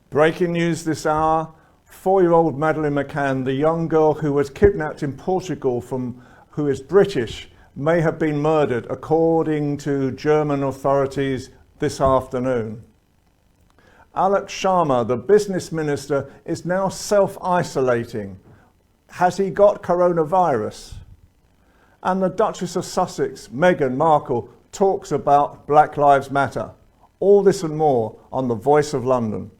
Breaking news this hour, 4-year-old Madeleine McCann, the young girl who was kidnapped in Portugal who is British, may have been murdered, according to German authorities this afternoon. Alex Sharma, the business minister, is now self-isolating. Has he got coronavirus? And the Duchess of Sussex, Meghan Markle, talks about Black Lives Matter. All this and more on The Voice of London.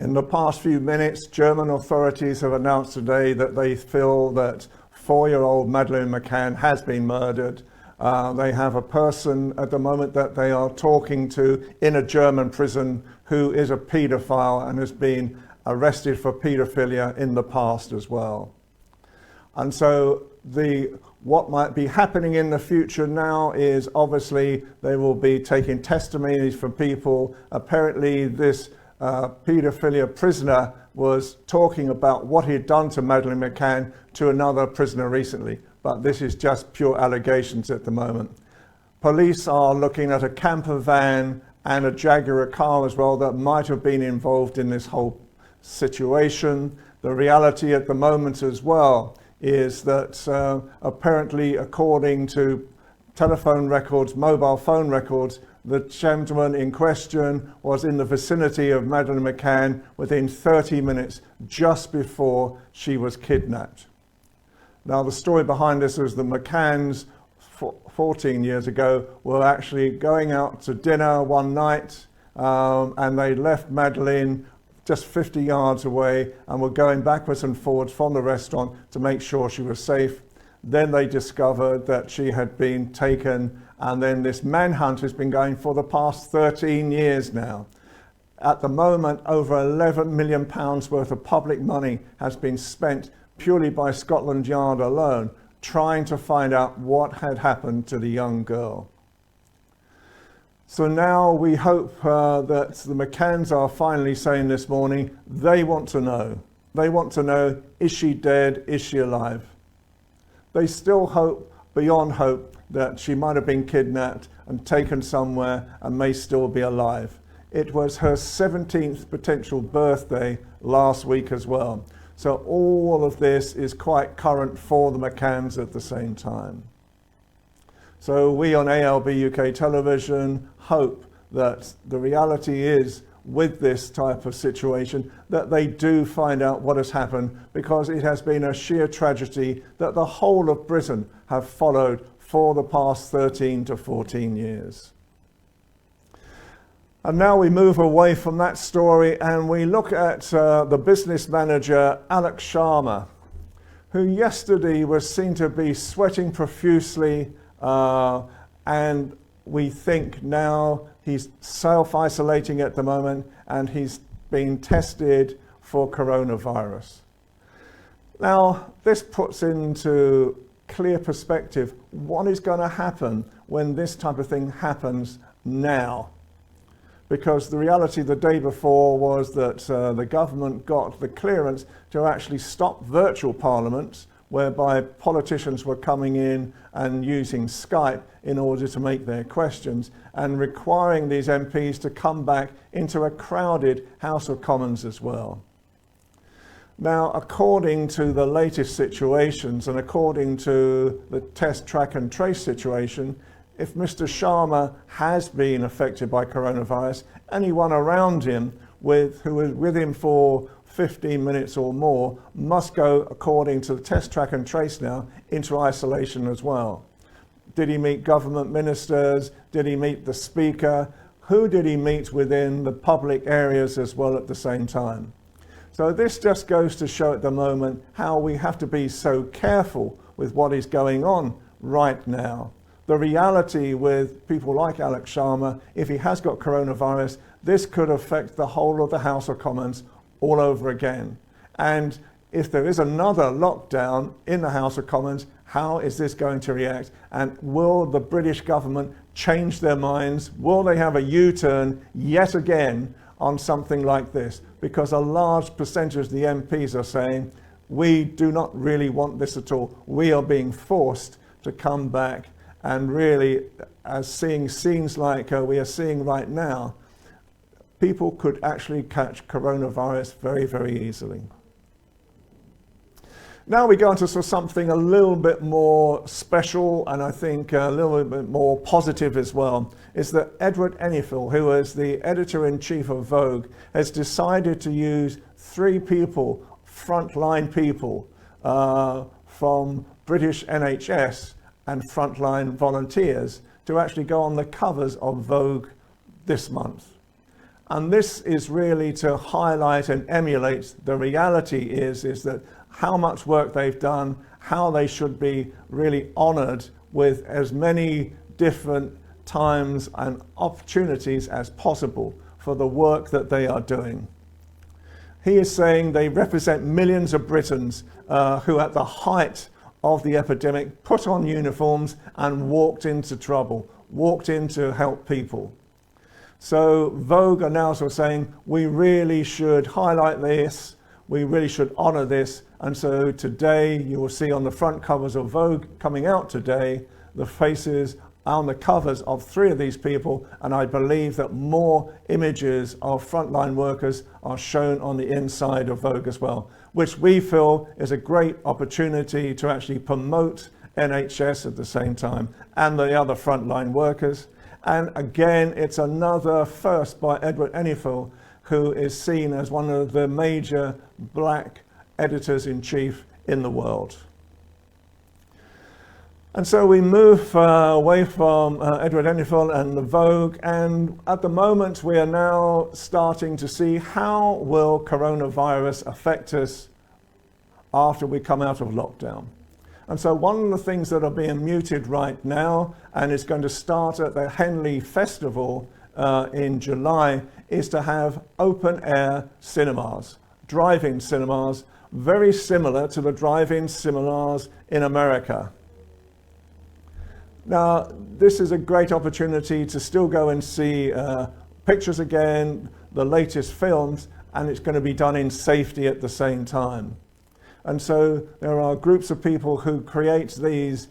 In the past few minutes, German authorities have announced today that they feel that 4-year-old Madeleine McCann has been murdered. They have a person at the moment that they are talking to in a German prison who is a paedophile and has been arrested for paedophilia in the past as well. And so what might be happening in the future now is obviously they will be taking testimonies from people. Apparently this paedophilia prisoner was talking about what he had done to Madeleine McCann to another prisoner recently, but this is just pure allegations at the moment. Police are looking at a camper van and a Jaguar car as well that might have been involved in this whole situation. The reality at the moment as well is that apparently, according to telephone records, mobile phone records, the gentleman in question was in the vicinity of Madeleine McCann within 30 minutes just before she was kidnapped. Now, the story behind this is the McCanns 14 years ago were actually going out to dinner one night and they left Madeleine just 50 yards away and were going backwards and forwards from the restaurant to make sure she was safe. Then they discovered that she had been taken, and then this manhunt has been going for the past 13 years now. At the moment, over £11 million worth of public money has been spent purely by Scotland Yard alone, trying to find out what had happened to the young girl. So now we hope that the McCanns are finally saying this morning, they want to know. They want to know, is she dead? Is she alive? They still hope, beyond hope, that she might have been kidnapped and taken somewhere and may still be alive. It was her 17th potential birthday last week as well. So all of this is quite current for the McCanns at the same time. So we on ALB UK television hope that the reality is, with this type of situation, that they do find out what has happened, because it has been a sheer tragedy that the whole of Britain have followed for the past 13 to 14 years. And now we move away from that story and we look at the business manager, Alex Sharma, who yesterday was seen to be sweating profusely, and we think now he's self-isolating at the moment and he's being tested for coronavirus. Now, this puts into clear perspective what is going to happen when this type of thing happens now. Because the reality the day before was that the government got the clearance to actually stop virtual parliaments, whereby politicians were coming in and using Skype in order to make their questions, and requiring these MPs to come back into a crowded House of Commons as well. Now, according to the latest situations and according to the test, track and trace situation, if Mr. Sharma has been affected by coronavirus, anyone around him who was with him for 15 minutes or more must go, according to the test, track and trace now, into isolation as well. Did he meet government ministers? Did he meet the speaker? Who did he meet within the public areas as well at the same time? So this just goes to show at the moment how we have to be so careful with what is going on right now. the reality with people like Alex Sharma, if he has got coronavirus, this could affect the whole of the House of Commons all over again. And if there is another lockdown in the House of Commons, how is this going to react? And will the British government change their minds? Will they have a U-turn yet again on something like this? Because a large percentage of the MPs are saying, we do not really want this at all. We are being forced to come back, and really, as seeing scenes like we are seeing right now, people could actually catch coronavirus very, very easily. Now we go on to something a little bit more special, and I think a little bit more positive as well, is that Edward Enninful, who is the editor-in-chief of Vogue, has decided to use 3 people, frontline people, from British NHS and frontline volunteers to actually go on the covers of Vogue this month. And this is really to highlight and emulate the reality is that how much work they've done, how they should be really honoured with as many different times and opportunities as possible for the work that they are doing. He is saying they represent millions of Britons who at the height of the epidemic put on uniforms and walked into trouble, walked in to help people. So Vogue are now sort of saying, we really should highlight this, we really should honour this, and so today you will see on the front covers of Vogue coming out today, the faces on the covers of 3 of these people, and I believe that more images of frontline workers are shown on the inside of Vogue as well, which we feel is a great opportunity to actually promote NHS at the same time and the other frontline workers. And again, it's another first by Edward Enninful, who is seen as one of the major black editors-in-chief in the world. And so we move away from Edward Enninful and the Vogue, and at the moment we are now starting to see how will coronavirus affect us after we come out of lockdown. And so one of the things that are being muted right now, and is going to start at the Henley Festival in July, is to have open-air cinemas, drive-in cinemas, very similar to the drive-in cinemas in America. Now, this is a great opportunity to still go and see pictures again, the latest films, and it's going to be done in safety at the same time. And so there are groups of people who create these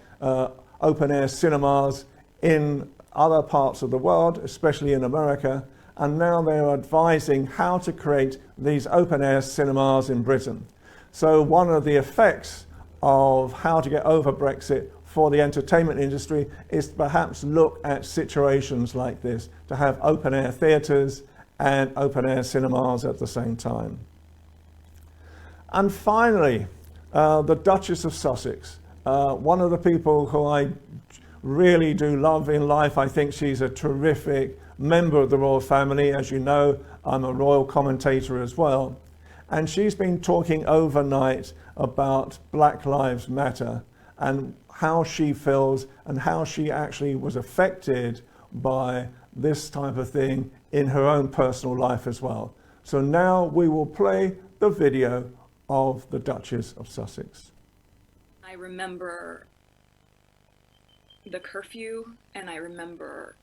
open-air cinemas in other parts of the world, especially in America, and now they're advising how to create these open-air cinemas in Britain. So one of the effects of how to get over Brexit for the entertainment industry is to perhaps look at situations like this, to have open-air theatres and open-air cinemas at the same time. And finally, the Duchess of Sussex, one of the people who I really do love in life. I think she's a terrific member of the royal family. As you know, I'm a royal commentator as well. And she's been talking overnight about Black Lives Matter and how she feels and how she actually was affected by this type of thing in her own personal life as well. So now we will play the video of the Duchess of Sussex. I remember the curfew, and I remember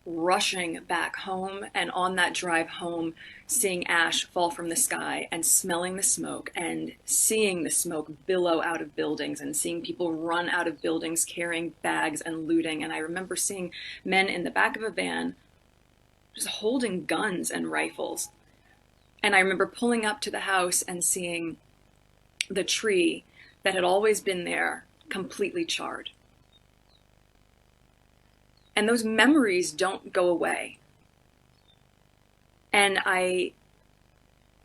rushing back home, and on that drive home seeing ash fall from the sky and smelling the smoke and seeing the smoke billow out of buildings and seeing people run out of buildings carrying bags and looting. And I remember seeing men in the back of a van just holding guns and rifles. And I remember pulling up to the house and seeing the tree that had always been there completely charred. And those memories don't go away. And I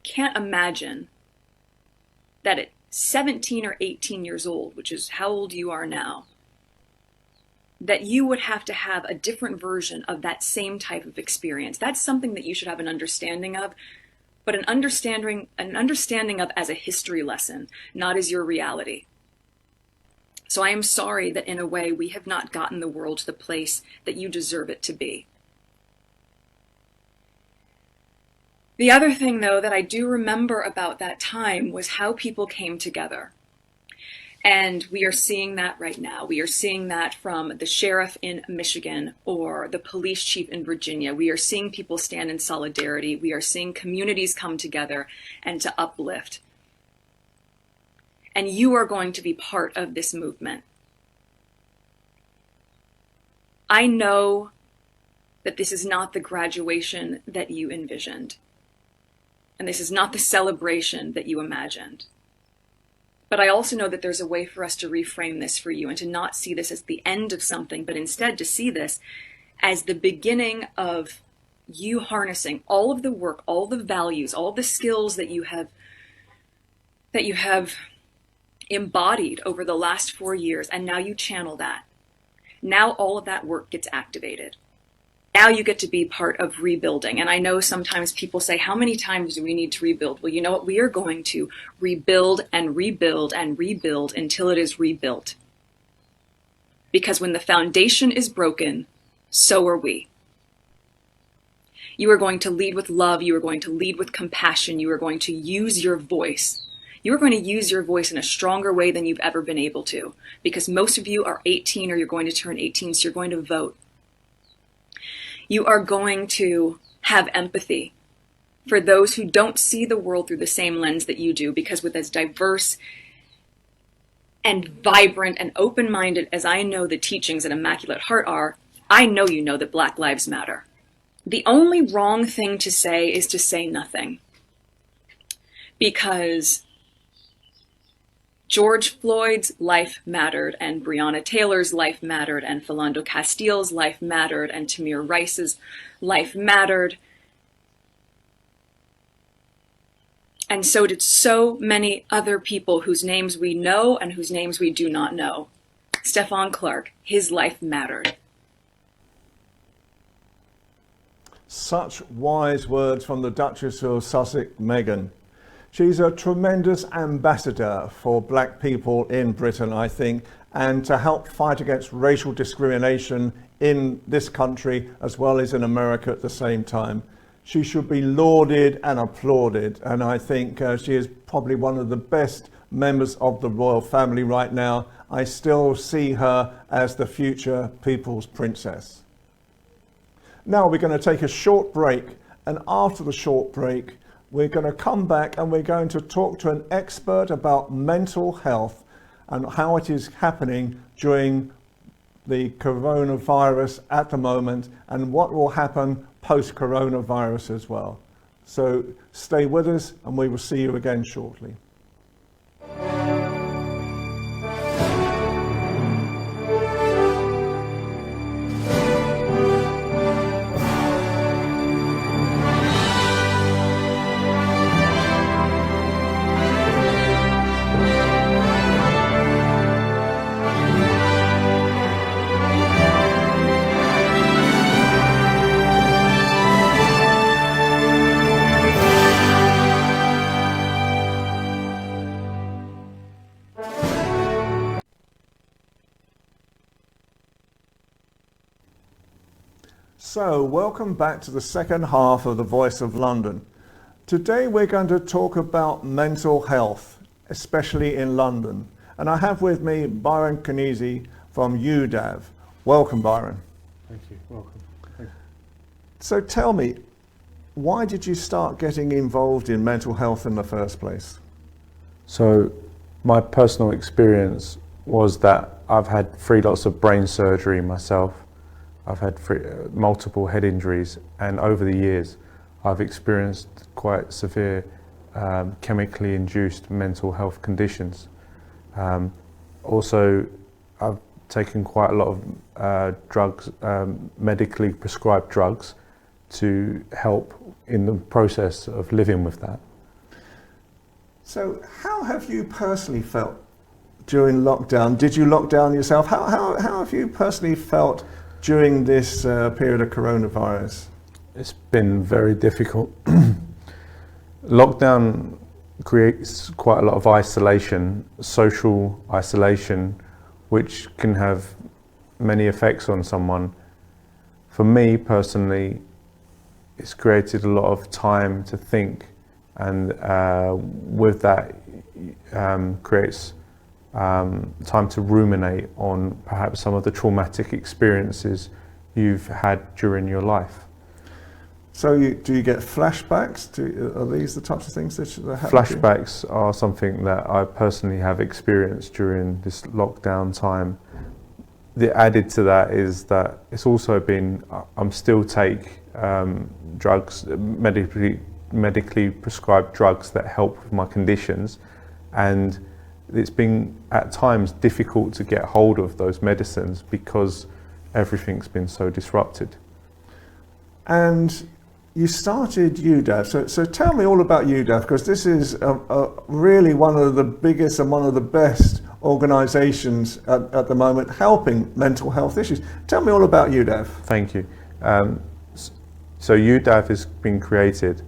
can't imagine that at 17 or 18 years old, which is how old you are now, that you would have to have a different version of that same type of experience. That's something that you should have an understanding of, but an understanding of as a history lesson, not as your reality. So I am sorry that in a way we have not gotten the world to the place that you deserve it to be. The other thing, though, that I do remember about that time was how people came together. And we are seeing that right now. We are seeing that from the sheriff in Michigan or the police chief in Virginia. We are seeing people stand in solidarity. We are seeing communities come together and to uplift. And you are going to be part of this movement. I know that this is not the graduation that you envisioned. And this is not the celebration that you imagined. But I also know that there's a way for us to reframe this for you and to not see this as the end of something, but instead to see this as the beginning of you harnessing all of the work, all the values, all the skills that you have embodied over the last 4 years, and now you channel that. Now all of that work gets activated. Now you get to be part of rebuilding. And I know sometimes people say, how many times do we need to rebuild? Well, you know what? We are going to rebuild and rebuild and rebuild until it is rebuilt. Because when the foundation is broken, so are we. You are going to lead with love. You are going to lead with compassion. You are going to use your voice. You are going to use your voice in a stronger way than you've ever been able to. Because most of you are 18 or you're going to turn 18, so you're going to vote. You are going to have empathy for those who don't see the world through the same lens that you do, because with as diverse and vibrant and open-minded as I know the teachings at Immaculate Heart are, I know you know that Black Lives Matter. The only wrong thing to say is to say nothing. Because George Floyd's life mattered, and Breonna Taylor's life mattered, and Philando Castile's life mattered, and Tamir Rice's life mattered. And so did so many other people whose names we know and whose names we do not know. Stephon Clark, his life mattered. Such wise words from the Duchess of Sussex, Meghan. She's a tremendous ambassador for black people in Britain, I think, and to help fight against racial discrimination in this country as well as in America at the same time. She should be lauded and applauded, and I think she is probably one of the best members of the royal family right now. I still see her as the future people's princess. Now we're going to take a short break, and after the short break, we're going to come back and we're going to talk to an expert about mental health and how it is happening during the coronavirus at the moment and what will happen post-coronavirus as well. So stay with us and we will see you again shortly. So, welcome back to the second half of The Voice of London. Today we're going to talk about mental health, especially in London. And I have with me Byron Kanezi from UDAV. Welcome, Byron. Thank you. Welcome. Thank you. So tell me, why did you start getting involved in mental health in the first place? So my personal experience was that I've had 3 lots of brain surgery myself. I've had multiple head injuries, and over the years I've experienced quite severe chemically induced mental health conditions. Also, I've taken quite a lot of drugs, medically prescribed drugs, to help in the process of living with that. So how have you personally felt during lockdown? Did you lock down yourself? How have you personally felt during this period of coronavirus? It's been very difficult. Lockdown creates quite a lot of isolation, social isolation, which can have many effects on someone. For me personally, it's created a lot of time to think, and with that creates time to ruminate on perhaps some of the traumatic experiences you've had during your life. So do you get flashbacks? Are these the types of things that happen? Flashbacks are something that I personally have experienced during this lockdown time. The added to that is that it's also been, I'm still take drugs, medically prescribed drugs that help with my conditions, and it's been at times difficult to get hold of those medicines because everything's been so disrupted. And you started UDAF, so tell me all about UDAF, because this is really one of the biggest and one of the best organisations at the moment helping mental health issues. Tell me all about UDAF. Thank you. So UDAF has been created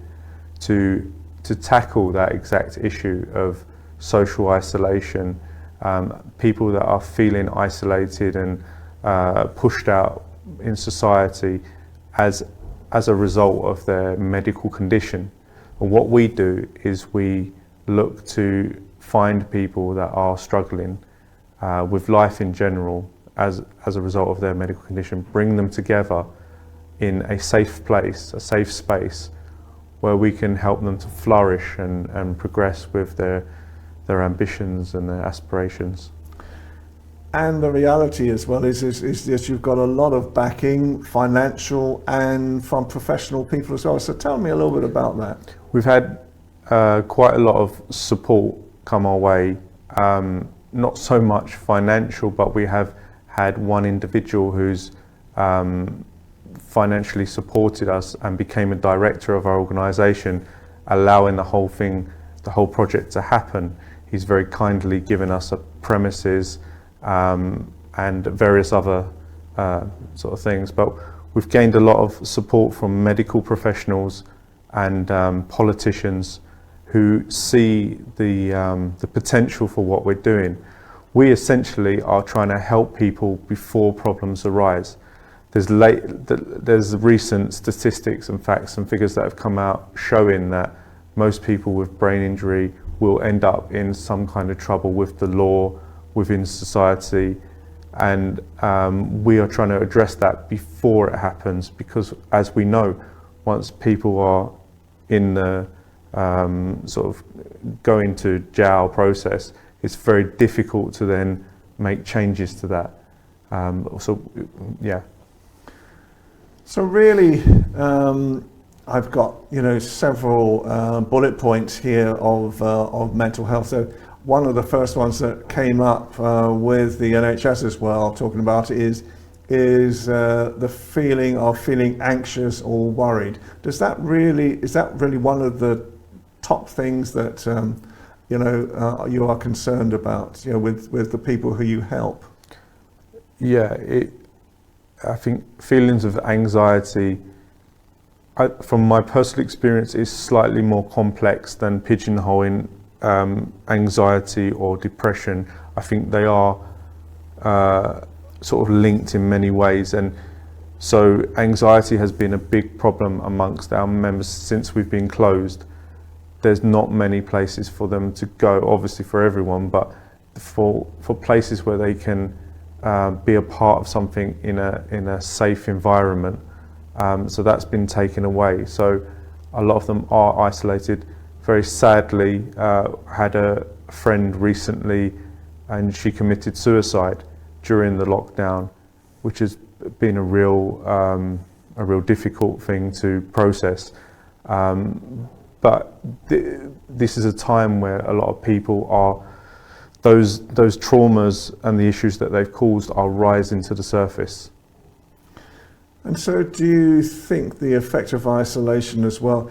to tackle that exact issue of social isolation, people that are feeling isolated and pushed out in society as a result of their medical condition. And what we do is we look to find people that are struggling with life in general as a result of their medical condition, bring them together in a safe place, a safe space, where we can help them to flourish and progress with their ambitions and their aspirations. And the reality as well is that you've got a lot of backing, financial and from professional people as well. So tell me a little bit about that. We've had quite a lot of support come our way, not so much financial, but we have had one individual who's financially supported us and became a director of our organisation, allowing the whole project to happen. He's very kindly given us a premises and various other sort of things, but we've gained a lot of support from medical professionals and politicians who see the potential for what we're doing. We essentially are trying to help people before problems arise. There's recent statistics and facts and figures that have come out showing that most people with brain injury will end up in some kind of trouble with the law, within society, and we are trying to address that before it happens, because as we know, once people are in the sort of going to jail process, it's very difficult to then make changes to that. Yeah. So really, I've got several bullet points here of mental health. So one of the first ones that came up with the NHS as well, talking about it, is the feeling of feeling anxious or worried. Is that really one of the top things that you are concerned about, with the people who you help? Yeah, I think feelings of anxiety, from my personal experience, is slightly more complex than pigeonholing anxiety or depression. I think they are sort of linked in many ways, and so anxiety has been a big problem amongst our members since we've been closed. There's not many places for them to go, obviously for everyone, but for places where they can be a part of something in a safe environment. So that's been taken away. So a lot of them are isolated. Very sadly, had a friend recently, and she committed suicide during the lockdown, which has been a real difficult thing to process. But this is a time where a lot of people are, those traumas and the issues that they've caused are rising to the surface. And so do you think the effect of isolation as well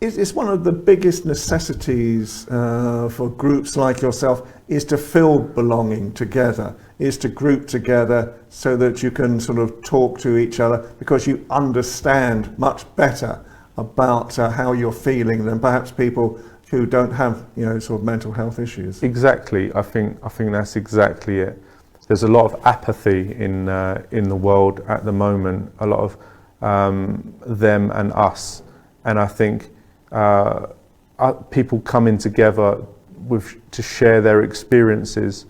is one of the biggest necessities for groups like yourself, is to feel belonging together, is to group together so that you can sort of talk to each other because you understand much better about how you're feeling than perhaps people who don't have, sort of mental health issues. Exactly. I think that's exactly it. There's a lot of apathy in the world at the moment. A lot of them and us, and I think people coming together to share their experiences,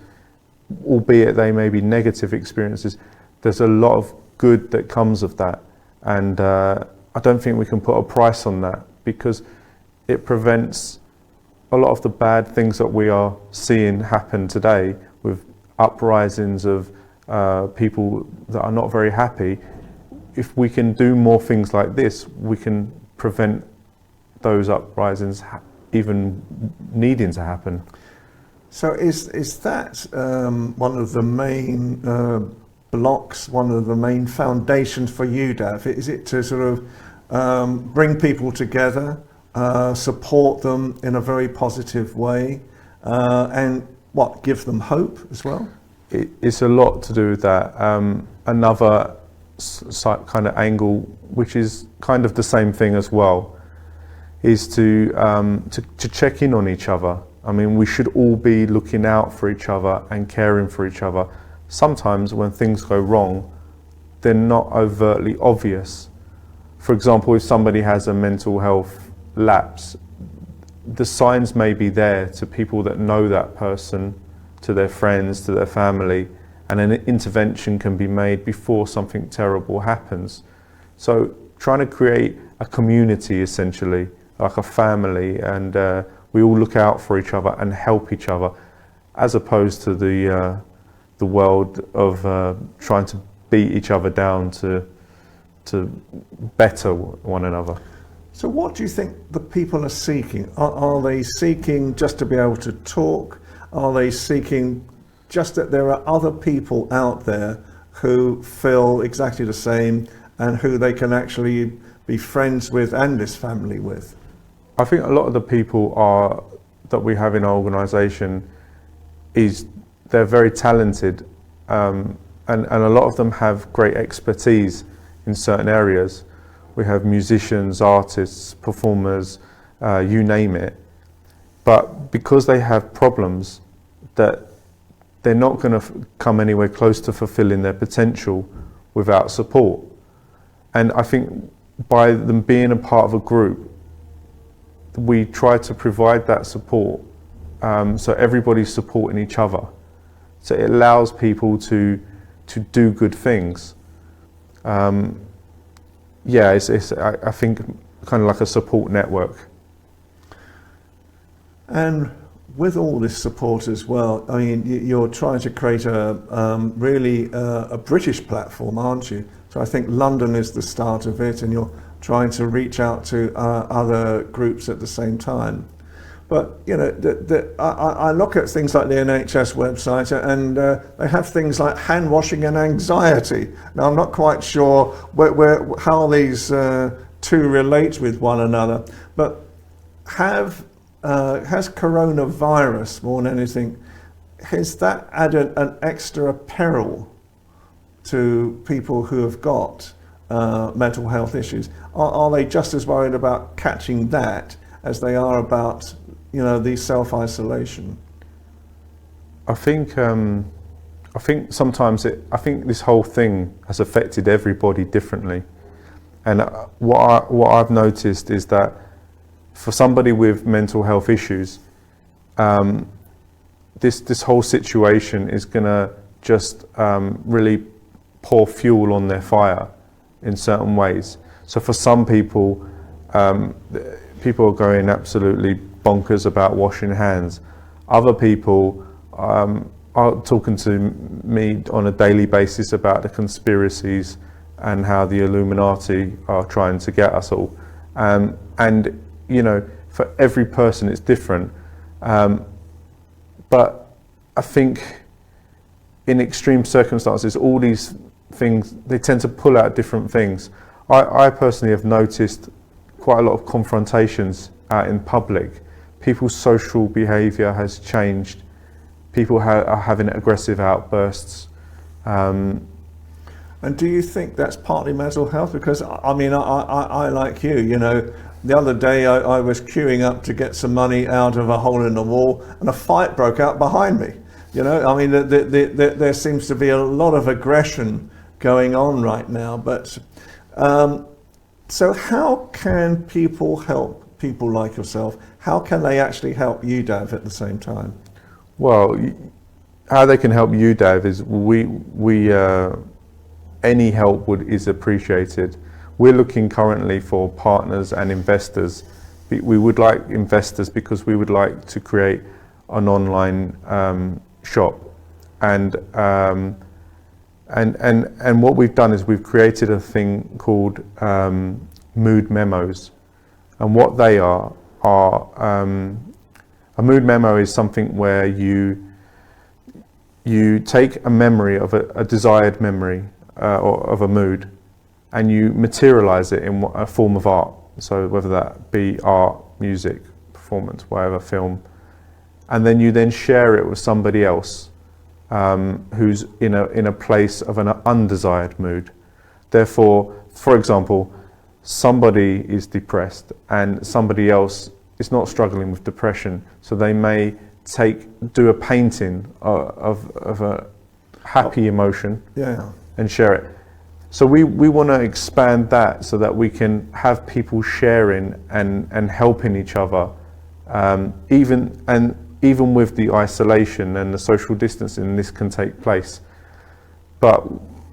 albeit they may be negative experiences. There's a lot of good that comes of that, and I don't think we can put a price on that, because it prevents a lot of the bad things that we are seeing happen today, with uprisings of people that are not very happy. If we can do more things like this, we can prevent those uprisings even needing to happen. So is that one of the main blocks, one of the main foundations for you, Dav? Is it to sort of bring people together, support them in a very positive way, and give them hope as well? It's a lot to do with that. Another kind of angle, which is kind of the same thing as well, is to check in on each other. I mean, we should all be looking out for each other and caring for each other. Sometimes when things go wrong, they're not overtly obvious. For example, if somebody has a mental health lapse, the signs may be there to people that know that person, to their friends, to their family, and an intervention can be made before something terrible happens. So trying to create a community, essentially, like a family, and we all look out for each other and help each other, as opposed to the world of trying to beat each other down to better one another. So what do you think the people are seeking? Are they seeking just to be able to talk? Are they seeking just that there are other people out there who feel exactly the same and who they can actually be friends with and this family with? I think a lot of the people that we have in our organisation they're very talented, and a lot of them have great expertise in certain areas. We have musicians, artists, performers, you name it. But because they have problems that they're not going to come anywhere close to fulfilling their potential without support. And I think by them being a part of a group, we try to provide that support, so everybody's supporting each other. So it allows people to do good things. It's I think kind of like a support network. And with all this support as well, I mean, you're trying to create really a British platform, aren't you? So I think London is the start of it, and you're trying to reach out to other groups at the same time. But I look at things like the NHS website, and they have things like hand washing and anxiety. Now I'm not quite sure how these two relate with one another, but has coronavirus, more than anything, has that added an extra peril to people who have got mental health issues? Are they just as worried about catching that as they are about the self-isolation? I think sometimes I think this whole thing has affected everybody differently, and what I've noticed is that for somebody with mental health issues, this whole situation is going to just really pour fuel on their fire in certain ways. So for some people, people are going absolutely bonkers about washing hands. Other people are talking to me on a daily basis about the conspiracies and how the Illuminati are trying to get us all. And for every person it's different. But I think in extreme circumstances, all these things, they tend to pull out different things. I personally have noticed quite a lot of confrontations out in public. People's social behaviour has changed. People are having aggressive outbursts. And And do you think that's partly mental health? Because I mean, I like you know, the other day I was queuing up to get some money out of a hole in the wall, and a fight broke out behind me. You know, I mean, there seems to be a lot of aggression going on right now. But so how can people help people like yourself? How can they actually help you, Dav, at the same time? Well, how they can help you, Dav, is any help is appreciated. We're looking currently for partners and investors. We would like investors because we would like to create an online shop, and what we've done is we've created a thing called mood memos, and what they are a mood memo is something where you take a memory of a desired memory or of a mood, and you materialize it in a form of art. So whether that be art, music, performance, whatever, film, and then you share it with somebody else who's in a place of an undesired mood. Therefore, for example, somebody is depressed and somebody else is not struggling with depression, so they may do a painting of a happy emotion, and share it. So we want to expand that so that we can have people sharing and helping each other, even with the isolation and the social distancing, this can take place. But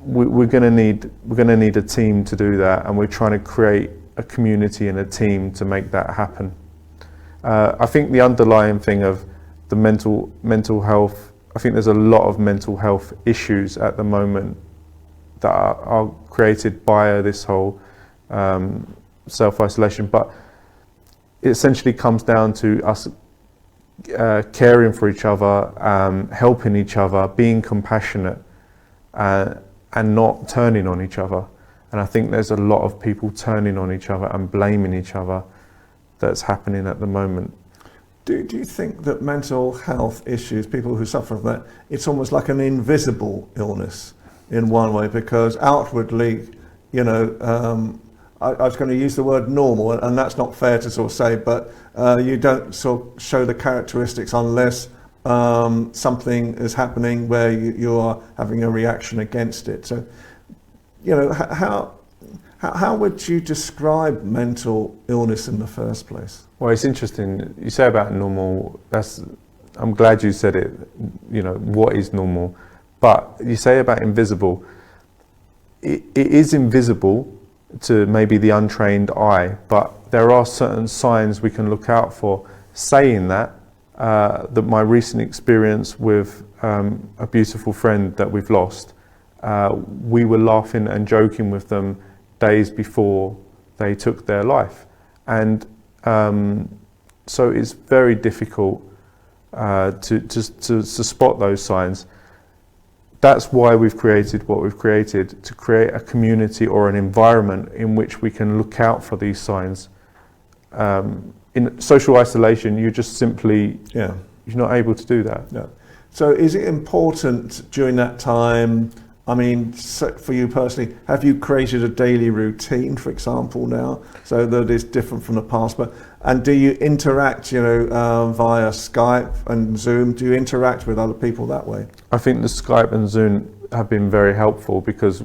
we're going to need a team to do that, and we're trying to create a community and a team to make that happen. I think the underlying thing of the mental health, I think there's a lot of mental health issues at the moment that are created by this whole self-isolation, but it essentially comes down to us caring for each other, helping each other, being compassionate, and not turning on each other. And I think there's a lot of people turning on each other and blaming each other that's happening at the moment. Do you think that mental health issues, people who suffer from that, it's almost like an invisible illness in one way, because outwardly, you know, I was going to use the word normal, and that's not fair to sort of say, but you don't sort of show the characteristics unless something is happening where you are having a reaction against it. So, you know, how would you describe mental illness in the first place? Well, it's interesting you say about normal. I'm glad you said it. You know, what is normal? But you say about invisible. It is invisible to maybe the untrained eye, but there are certain signs we can look out for. Saying that, that my recent experience with a beautiful friend that we've lost, we were laughing and joking with them days before they took their life, and so it's very difficult to spot those signs. That's why we've created what we've created, to create a community or an environment in which we can look out for these signs. In social isolation, you're just simply, you're not able to do that. Yeah. So is it important during that time, I mean, so for you personally, have you created a daily routine, for example, now, so that it's different from the past? And do you interact, you know, via Skype and Zoom? Do you interact with other people that way? I think the Skype and Zoom have been very helpful because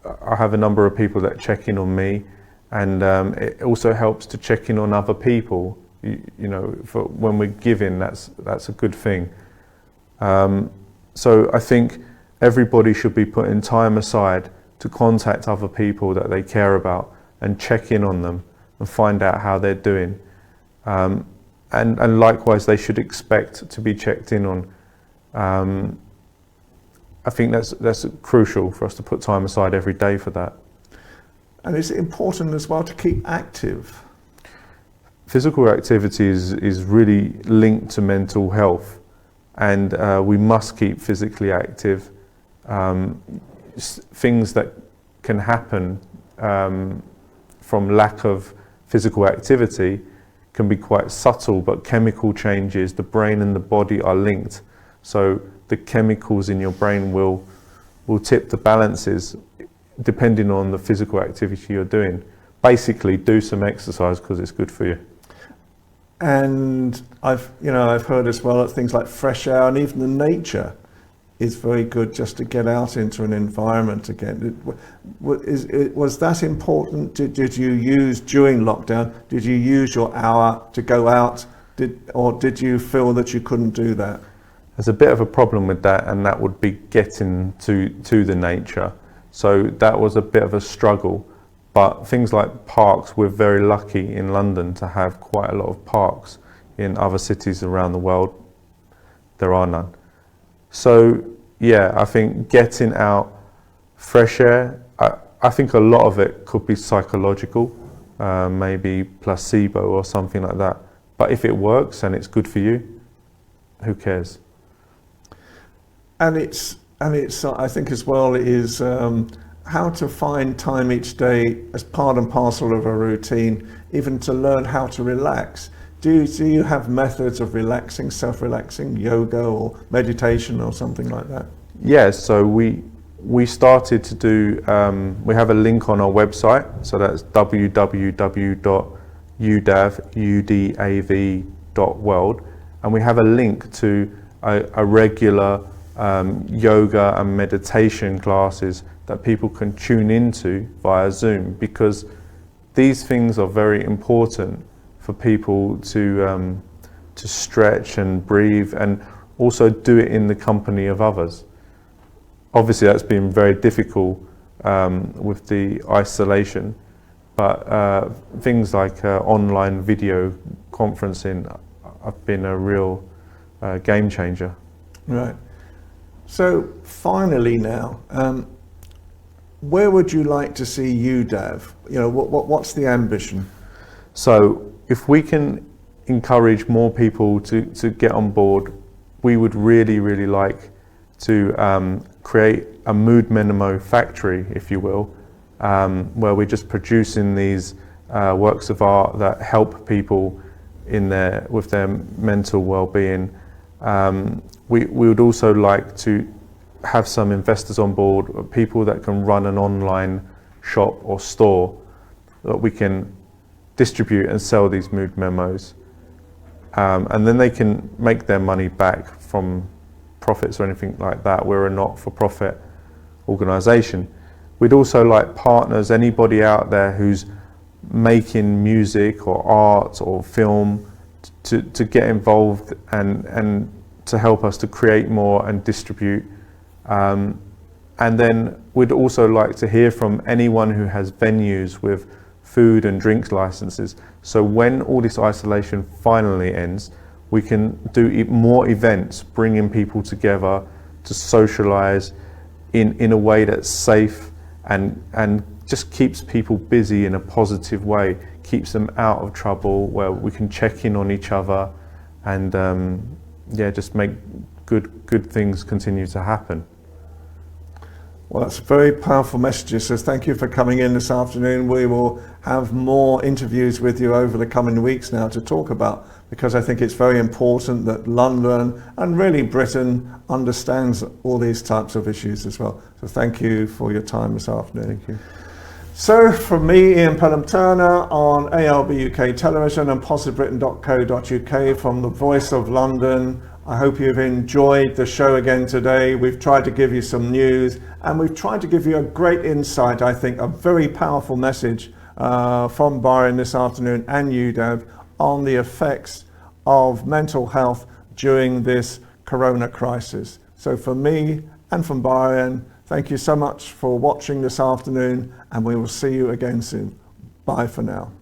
I have a number of people that check in on me, and it also helps to check in on other people. You know, for when we're giving, that's a good thing. So I think everybody should be putting time aside to contact other people that they care about and check in on them and find out how they're doing. And likewise, they should expect to be checked in on. I think that's crucial for us to put time aside every day for that. And is it important as well to keep active? Physical activity is really linked to mental health, and we must keep physically active. Things that can happen from lack of physical activity can be quite subtle, but chemical changes, the brain and the body are linked. So the chemicals in your brain will tip the balances depending on the physical activity you're doing. Basically, do some exercise because it's good for you. And I've heard as well that things like fresh air and even the nature is very good just to get out into an environment again. Was that important? Did you use during lockdown? Did you use your hour to go out? Or did you feel that you couldn't do that? There's a bit of a problem with that, and that would be getting to the nature. So that was a bit of a struggle. But things like parks, we're very lucky in London to have quite a lot of parks. In other cities around the world, there are none. So yeah, I think getting out, fresh air, I think a lot of it could be psychological, maybe placebo or something like that. But if it works and it's good for you, who cares? And it's I think as well is how to find time each day as part and parcel of a routine, even to learn how to relax. Do you have methods of relaxing, self-relaxing, yoga or meditation or something like that? Yeah, so we started to do, we have a link on our website, so that's www.udav.world, and we have a link to a regular yoga and meditation classes that people can tune into via Zoom, because these things are very important for people to stretch and breathe, and also do it in the company of others. Obviously that's been very difficult with the isolation, but things like online video conferencing have been a real game changer. Right. So finally now, where would you like to see UDAV? What's the ambition? So if we can encourage more people to get on board, we would really, really like to create a mood memo factory, if you will, where we're just producing these works of art that help people with their mental well-being. We would also like to have some investors on board, people that can run an online shop or store that we can distribute and sell these mood memos, and then they can make their money back from profits or anything like that. We're a not-for-profit organisation. We'd also like partners, anybody out there who's making music or art or film, to get involved and to help us to create more and distribute. And then we'd also like to hear from anyone who has venues with food and drinks licenses. So when all this isolation finally ends, we can do more events, bringing people together to socialise in a way that's safe and just keeps people busy in a positive way, keeps them out of trouble, where we can check in on each other and just make good things continue to happen. Well, that's a very powerful message. So thank you for coming in this afternoon. We will have more interviews with you over the coming weeks now to talk about, because I think it's very important that London and really Britain understands all these types of issues as well. So thank you for your time this afternoon. Thank you. So from me, Ian Pelham Turner, on ALB UK Television and positivebritain.co.uk, from the Voice of London, I hope you've enjoyed the show again today. We've tried to give you some news, and we've tried to give you a great insight, I think, a very powerful message from Byron this afternoon and UDAV on the effects of mental health during this corona crisis. So for me and from Byron, thank you so much for watching this afternoon, and we will see you again soon. Bye for now.